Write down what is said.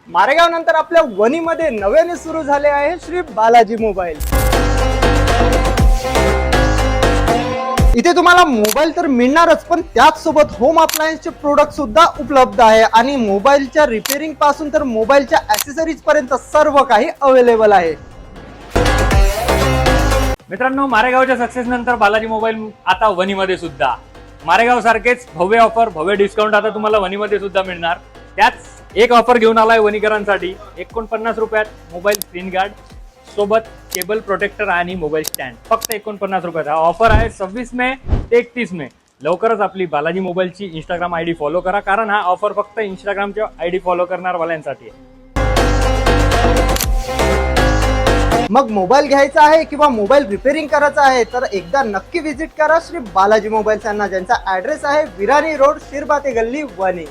मारेगाव नंतर आपल्या वणीमध्ये नव्याने सुरू झाले आहे श्री बालाजी मोबाईल। इथे तुम्हाला मोबाईल तर मिळणारच, पण त्याच सोबत होम अप्लायन्सचे प्रोडक्ट सुद्धा उपलब्ध आहे आणि मोबाईलच्या रिपेअरिंग पासून तर मोबाईलच्या ॲक्सेसरीज पर्यंत सर्व काही अवेलेबल आहे। मित्रांनो, मारेगावच्या सक्सेस नंतर बालाजी मोबाईल आता वणीमध्ये सुद्धा मारेगाव सारखेच भव्य ऑफर, भव्य डिस्काउंट आता तुम्हाला वणीमध्ये सुद्धा मिळणार। त्याच एक ऑफर घेऊन आलाय वणीकरांसाठी। 49 रुपयात मोबाईल स्क्रीन गार्ड सोबत केबल प्रोटेक्टर आणि मोबाईल स्टँड, फक्त 49 रुपयात। हा ऑफर आहे 26 मे ते 31 मे। लवकरच आपली बालाजी मोबाईलची इंस्टाग्राम आयडी फॉलो करा, कारण हा ऑफर फक्त इंस्टाग्रामच्या आयडी फॉलो करणार वाल्यांसाठी आहे। मग मोबाईल घ्यायचा आहे किंवा मोबाईल रिपेअरिंग करायचा आहे तर एकदा नक्की व्हिजिट करा श्री बालाजी मोबाईल यांना, ज्यांचा ॲड्रेस आहे विरानी रोड, शिरबाते गल्ली, वणी।